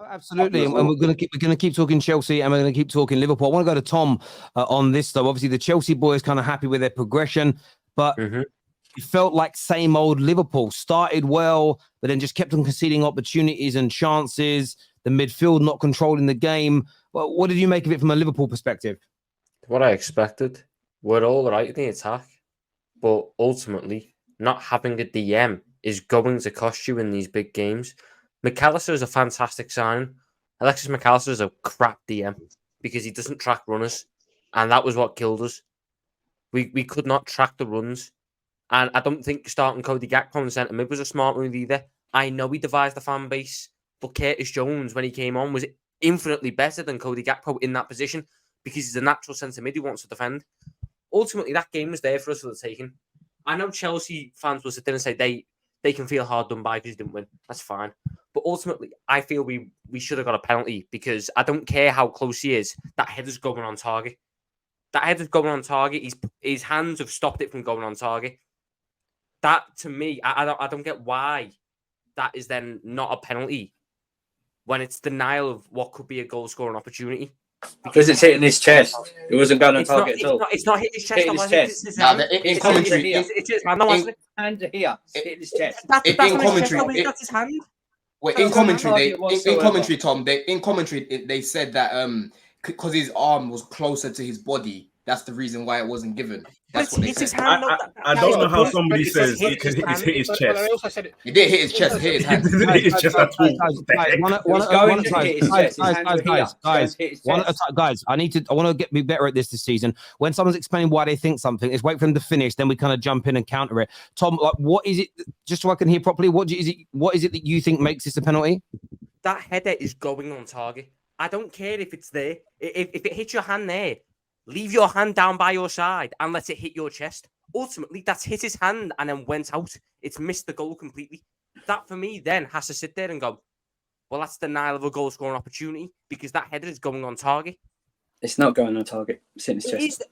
Absolutely, and we're going to keep talking Chelsea, and we're going to keep talking Liverpool. I want to go to Tom on this, though. Obviously, the Chelsea boys kind of happy with their progression, but it felt like same old Liverpool. Started well, but then just kept on conceding opportunities and chances. The midfield not controlling the game. Well, what did you make of it from a Liverpool perspective? What I expected. We're all right in the attack, but ultimately, not having a DM is going to cost you in these big games. McAllister is a fantastic sign. Alexis McAllister is a crap DM because he doesn't track runners, and that was what killed us. We could not track the runs, and I don't think starting Cody Gakpo in centre mid was a smart move either. I know he devised the fan base, but Curtis Jones, when he came on, was infinitely better than Cody Gakpo in that position because he's a natural centre mid who wants to defend. Ultimately, that game was there for us for the taking. I know Chelsea fans will sit there and say they can feel hard done by because he didn't win. That's fine. But ultimately, I feel we should have got a penalty because I don't care how close he is. That header's going on target. That header's going on target. His hands have stopped it from going on target. That, to me, I don't get why that is then not a penalty when it's denial of what could be a goal-scoring opportunity. Because it's hitting his chest. It wasn't going on target at all. It's not hitting his chest. Hitting his chest. It's his hand. In commentary, it's his hand. Hand here. It's hitting his chest. That's his hand. Wait, in commentary, Tom, they said that because his arm was closer to his body, that's the reason why it wasn't given. That's what they said. His hand, I don't know how somebody says it can hit his chest. It did hit his chest, hit his hand. It didn't hit his chest at all. Guys, I want to be better at this season. When someone's explaining why they think something, let's wait for them to finish, then we kind of jump in and counter it. Tom, like, what is it? Just so I can hear properly, what is it that you think makes this a penalty? That header is going on target. I don't care if it's there. If it hits your hand there, leave your hand down by your side and let it hit your chest. Ultimately, that's hit his hand and then went out. It's missed the goal completely. That, for me, then has to sit there and go, well, that's denial of a goal-scoring opportunity because that header is going on target. It's not going on target. It's hitting his chest.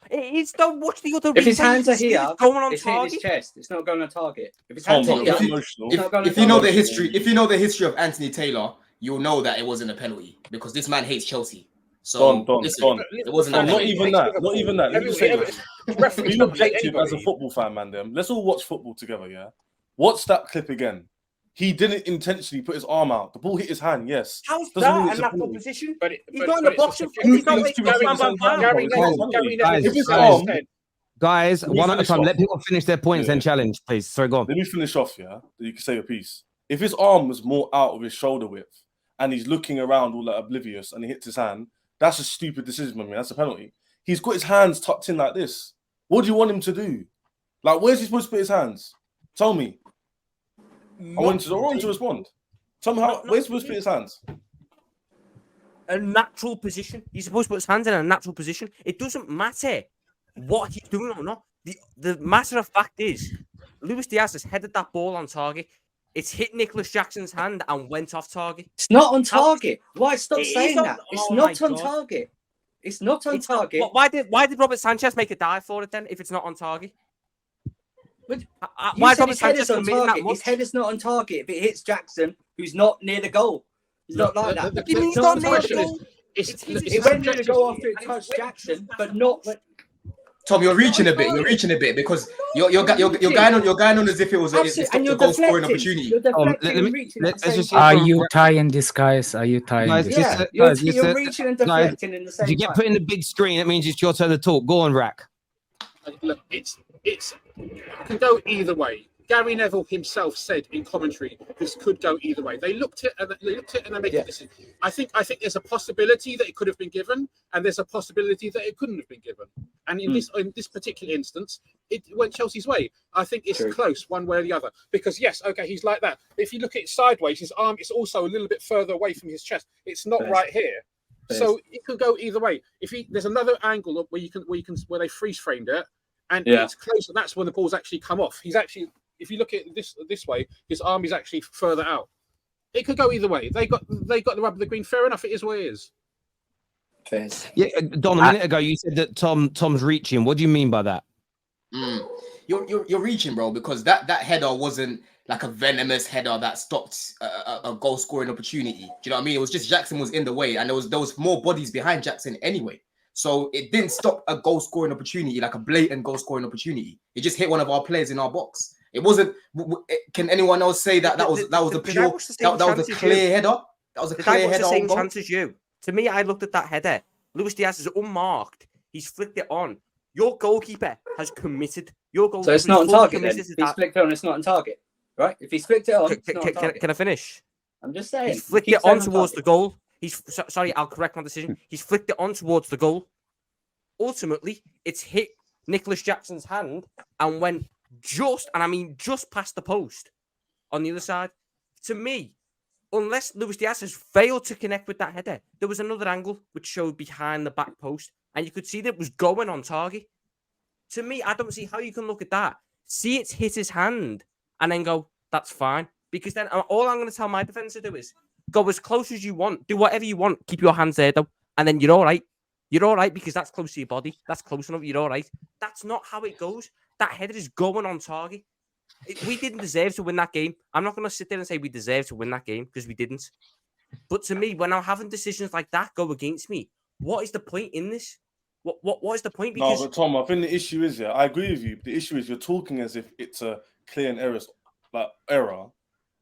It is. Don't watch the other. If his hands are here, it's going on it's target. hitting his chest. It's not going on target. If his hands are here, if you know the history of Anthony Taylor, you'll know that it wasn't a penalty because this man hates Chelsea. So Don. It wasn't not even that. Let me say this. Be objective as a football fan, man. Let's all watch football together, yeah? Watch that clip again. He didn't intentionally put his arm out. The ball hit his hand, yes. How's that in that position? He's not in the box. Guys, one at a time. Let people finish their points and challenge, please. Sorry, go on. Let me finish off, yeah? You can say a piece. If his arm was more out of his shoulder width and he's looking around all like oblivious and he hits his hand, that's a stupid decision, man. That's a penalty. He's got his hands tucked in like this. What do you want him to do? Like, where's he supposed to put his hands? Tell me. I want him to respond. Tell me where's he supposed to put his hands? A natural position. He's supposed to put his hands in a natural position. It doesn't matter what he's doing or not. The matter of fact is, Luis Diaz has headed that ball on target. It's hit Nicholas Jackson's hand and went off target. It's not on target. Why stop saying that? It's not on target. It's not on target. Why did Robert Sanchez make a dive for it then if it's not on target? Why Robert Sanchez on target? His head is not on target. If it hits Jackson, who's not near the goal, he's not like that. He's not near the goal. It went near the goal after it touched Jackson, but not. Tom, you're reaching a bit because you're going on as if it was a goal scoring opportunity. Are you tying this, guys? Are you tying this? Yeah, you're reaching and deflecting in the same time. If you get put in the big screen, that means it's your turn to talk. Go on, Rack. Look, it can go either way. Gary Neville himself said in commentary, this could go either way. They looked at and they made a decision. I think there's a possibility that it could have been given, and there's a possibility that it couldn't have been given. And in this particular instance, it went Chelsea's way. I think it's close one way or the other. Because yes, okay, he's like that. If you look at it sideways, his arm is also a little bit further away from his chest. It's not right here. So it could go either way. There's another angle where they freeze framed it, and it's close, and that's when the ball's actually come off. He's actually. If you look at this way, his arm is actually further out. It could go either way. They got the rub of the green. Fair enough. It is what it is. Fair. Yeah, Don. A minute ago, you said that Tom's reaching. What do you mean by that? You're reaching, bro, because that header wasn't like a venomous header that stopped a goal scoring opportunity. Do you know what I mean? It was just Jackson was in the way, and there was more bodies behind Jackson anyway. So it didn't stop a goal scoring opportunity, like a blatant goal scoring opportunity. It just hit one of our players in our box. It wasn't. Can anyone else say that that was a pure that was a clear header? That was a clear header. The same chance as you. To me, I looked at that header. Luis Diaz is unmarked. He's flicked it on. Your goalkeeper has committed. Your goalkeeper. So it's not on target. Then. If he's flicked it on, it's not on target, right? If he's flicked it on, it's not on target. Can I finish? I'm just saying. He's flicked it on towards the goal. Sorry, I'll correct my decision. He's flicked it on towards the goal. Ultimately, it's hit Nicholas Jackson's hand and went just past the post on the other side. To me, unless Luis Diaz has failed to connect with that header, there was another angle which showed behind the back post, and you could see that it was going on target. To me, I don't see how you can look at that, see it's hit his hand, and then go, that's fine. Because then all I'm going to tell my defence to do is go as close as you want, do whatever you want, keep your hands there though, and then you're all right. You're all right because that's close to your body. That's close enough. You're all right. That's not how it goes. That header is going on target. We didn't deserve to win that game. I'm not going to sit there and say we deserve to win that game because we didn't. But to me, when I'm having decisions like that go against me, what is the point in this? What is the point? Because... No, but Tom, I think the issue is, I agree with you. The issue is you're talking as if it's a clear and error,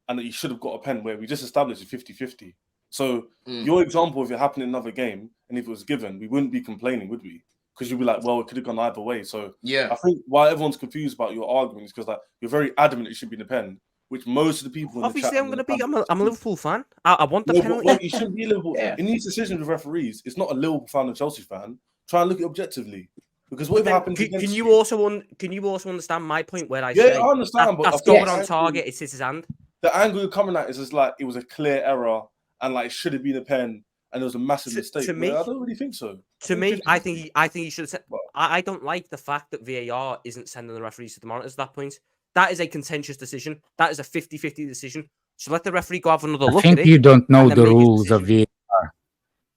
and that you should have got a pen where we just established a 50-50. So your example, if it happened in another game and if it was given, we wouldn't be complaining, would we? Because you'd be like, well, it could have gone either way. So yeah, I think why everyone's confused about your argument is because like you're very adamant it should be the pen, which most of the people. Obviously, I'm a Liverpool fan. I want the penalty. Well, you shouldn't be Liverpool. Yeah. In these decisions with referees, it's not a Liverpool fan or Chelsea fan. Try and look at it objectively. Because whatever happens, can you also understand my point where I say I understand, but that's going on target. It's his hand. The angle you're coming at is just like it was a clear error and like it should have been a pen. And it was a massive mistake. To me, I don't really think so. To me, I think he should have said. I don't like the fact that VAR isn't sending the referees to the monitors at that point. That is a contentious decision. That is a 50-50 decision. So let the referee go have another look at it. I think you don't know the rules of VAR.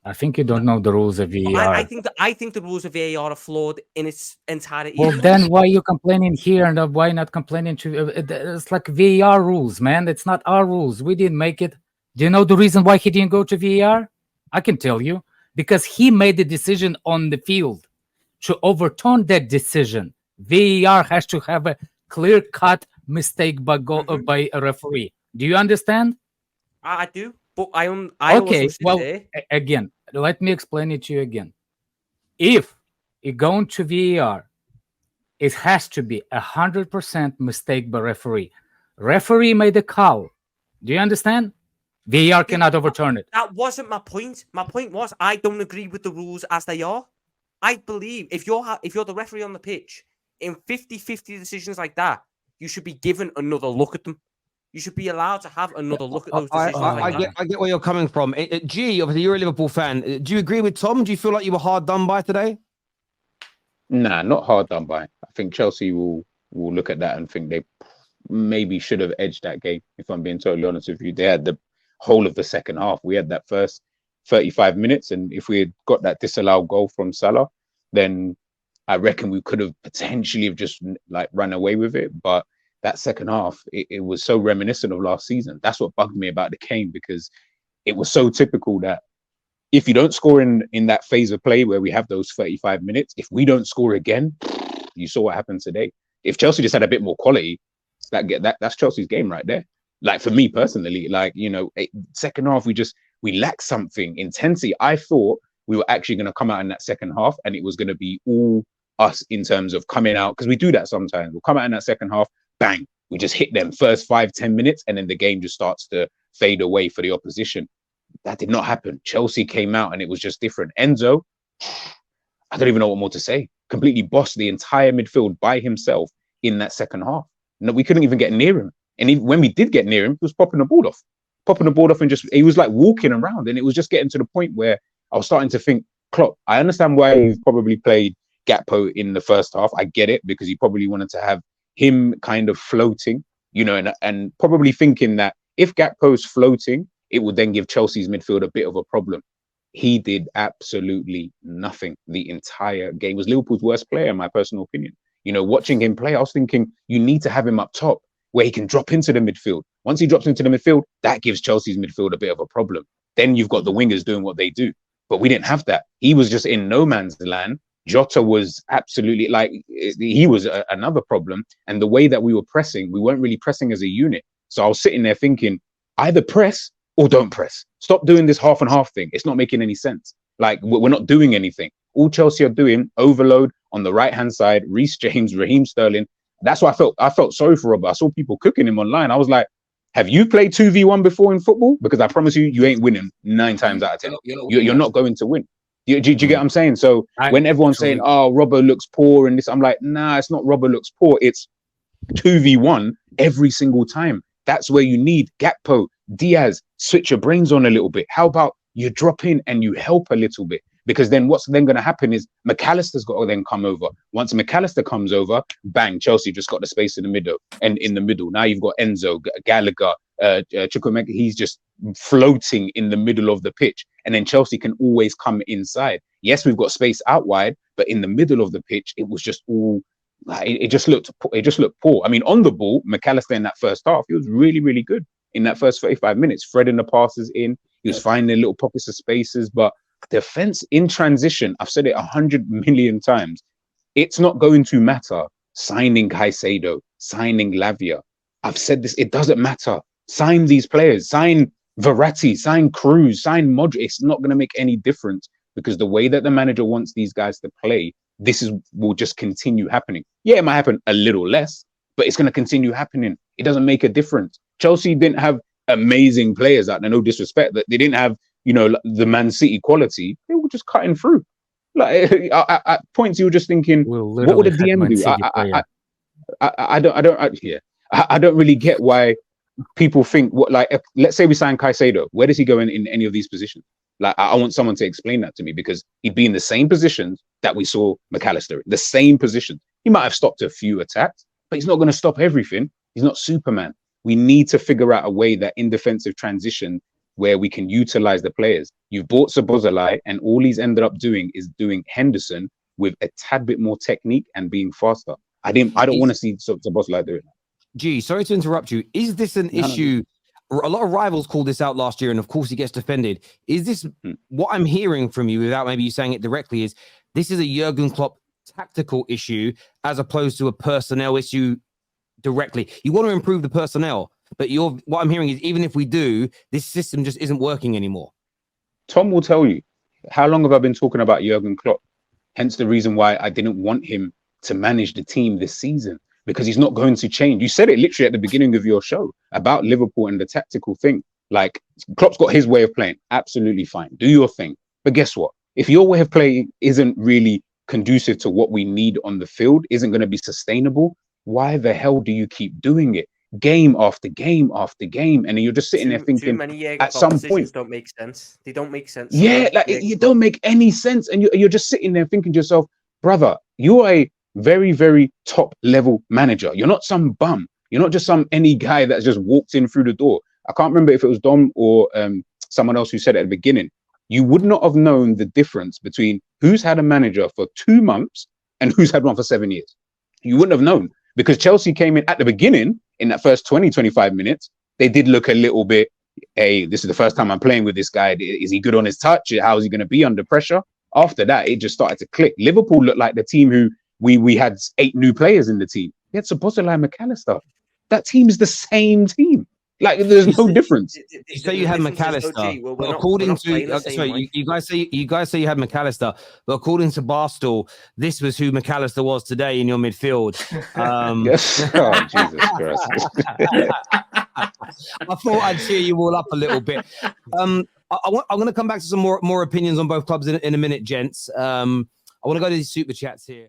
I think you don't know the rules of VAR. I think the rules of VAR are flawed in its entirety. Well, then why are you complaining here and why not complaining to? It's like VAR rules, man. It's not our rules. We didn't make it. Do you know the reason why he didn't go to VAR? I can tell you, because he made the decision on the field. To overturn that decision, VAR has to have a clear-cut mistake by a referee. Do you understand? I do, but I okay, well, again, let me explain it to you again. If you go into VAR, it has to be 100% mistake by referee. Referee made a call. Do you understand? VAR cannot overturn it. That wasn't my point. My point was I don't agree with the rules as they are. I believe if you're the referee on the pitch, in 50-50 decisions like that, you should be given another look at them. You should be allowed to have another look at those decisions. I get where you're coming from. G, obviously you're a Liverpool fan. Do you agree with Tom? Do you feel like you were hard done by today? Nah, not hard done by. I think Chelsea will look at that and think they maybe should have edged that game, if I'm being totally honest with you. They had the whole of the second half. We had that first 35 minutes, and if we had got that disallowed goal from Salah, then I reckon we could have potentially have just like run away with it. But that second half, it was so reminiscent of last season. That's what bugged me about the game, because it was so typical that if you don't score in that phase of play where we have those 35 minutes, if we don't score again, you saw what happened today. If Chelsea just had a bit more quality, that's Chelsea's game right there. Like for me personally, like, you know, second half, we lacked something, intensity. I thought we were actually going to come out in that second half and it was going to be all us in terms of coming out, because we do that sometimes. We'll come out in that second half, bang, we just hit them first 5-10 minutes and then the game just starts to fade away for the opposition. That did not happen. Chelsea came out and it was just different. Enzo, I don't even know what more to say. Completely bossed the entire midfield by himself in that second half. No, we couldn't even get near him. And even when we did get near him, he was popping the ball off and just, he was like walking around, and it was just getting to the point where I was starting to think, Klopp, I understand why you've probably played Gakpo in the first half. I get it, because you probably wanted to have him kind of floating, you know, and probably thinking that if Gakpo's floating, it would then give Chelsea's midfield a bit of a problem. He did absolutely nothing the entire game. He was Liverpool's worst player, in my personal opinion. You know, watching him play, I was thinking, you need to have him up top. where he can drop into the midfield. Once he drops into the midfield, that gives Chelsea's midfield a bit of a problem. Then you've got the wingers doing what they do. But we didn't have that. He was just in no man's land. Jota was absolutely like, he was another problem. And the way that we were pressing, we weren't really pressing as a unit. So I was sitting there thinking, either press or don't press. Stop doing this half and half thing. It's not making any sense. Like, we're not doing anything. All Chelsea are doing, overload on the right-hand side, Reece James, Raheem Sterling. That's why I felt sorry for Robert. I saw people cooking him online. I was like, have you played 2v1 before in football? Because I promise you, you ain't winning 9 times out of 10. You're not going to win. Do you get what I'm saying? So when everyone's saying, oh, Robert looks poor and this, I'm like, nah, it's not Robert looks poor. It's 2v1 every single time. That's where you need Gakpo, Diaz, switch your brains on a little bit. How about you drop in and you help a little bit? Because then what's then going to happen is McAllister's got to then come over. Once McAllister comes over, bang, Chelsea just got the space in the middle. And in the middle, now you've got Enzo, Gallagher, Chukwuemeka. He's just floating in the middle of the pitch. And then Chelsea can always come inside. Yes, we've got space out wide, but in the middle of the pitch, it was just all, it just looked poor. I mean, on the ball, McAllister in that first half, he was really, really good in that first 35 minutes, threading the passes in. He was finding little pockets of spaces, but defense in transition, I've said it 100 million times, it's not going to matter signing Caicedo, signing Lavia. I've said this, it doesn't matter. Sign these players, sign Verratti, sign Cruz, sign Modric. It's not going to make any difference because the way that the manager wants these guys to play, will just continue happening. Yeah, it might happen a little less, but it's going to continue happening. It doesn't make a difference. Chelsea didn't have amazing players out there, no disrespect, that they didn't have, the Man City quality. They were just cutting through. Like at points, you were just thinking, what would a DM do? I don't really get why people think let's say we sign Caicedo. Where does he go in any of these positions? Like, I want someone to explain that to me, because he'd be in the same positions that we saw McAllister in, the same positions. He might have stopped a few attacks, but he's not going to stop everything. He's not Superman. We need to figure out a way that in defensive transition where we can utilize the players. You've bought Szoboszlai, and all he's ended up doing is doing Henderson with a tad bit more technique and being faster. I don't want to see Szoboszlai do it. Gee, sorry to interrupt you. Is this an issue? A lot of rivals called this out last year, and of course he gets defended. Is this what I'm hearing from you, without maybe you saying it directly, is this is a Jurgen Klopp tactical issue as opposed to a personnel issue directly? You want to improve the personnel, but what I'm hearing is, even if we do, this system just isn't working anymore. Tom will tell you, how long have I been talking about Jurgen Klopp? Hence the reason why I didn't want him to manage the team this season, because he's not going to change. You said it literally at the beginning of your show about Liverpool and the tactical thing. Like, Klopp's got his way of playing. Absolutely fine. Do your thing. But guess what? If your way of playing isn't really conducive to what we need on the field, isn't going to be sustainable, why the hell do you keep doing it? Game after game after game, and you're just sitting there thinking, too many at some point, don't make sense. They don't make sense. Yeah, you don't make any sense, and you're just sitting there thinking to yourself, brother, you're a very, very top level manager. You're not some bum. You're not just some any guy that's just walked in through the door. I can't remember if it was Dom or someone else who said it at the beginning. You would not have known the difference between who's had a manager for 2 months and who's had one for 7 years. You wouldn't have known, because Chelsea came in at the beginning, in that first 20, 25 minutes, they did look a little bit, hey, this is the first time I'm playing with this guy. Is he good on his touch? How is he going to be under pressure? After that, it just started to click. Liverpool looked like the team who we had 8 new players in the team. We had Szoboszlai and McAllister. That team is the same team. Like, there's no difference. You say you had McAllister, but according to sorry, you guys say you had McAllister, but according to Barstool, this was who McAllister was today in your midfield. Yes. Oh, Jesus Christ. I thought I'd cheer you all up a little bit. I'm going to come back to some more opinions on both clubs in a minute, gents. I want to go to these super chats here.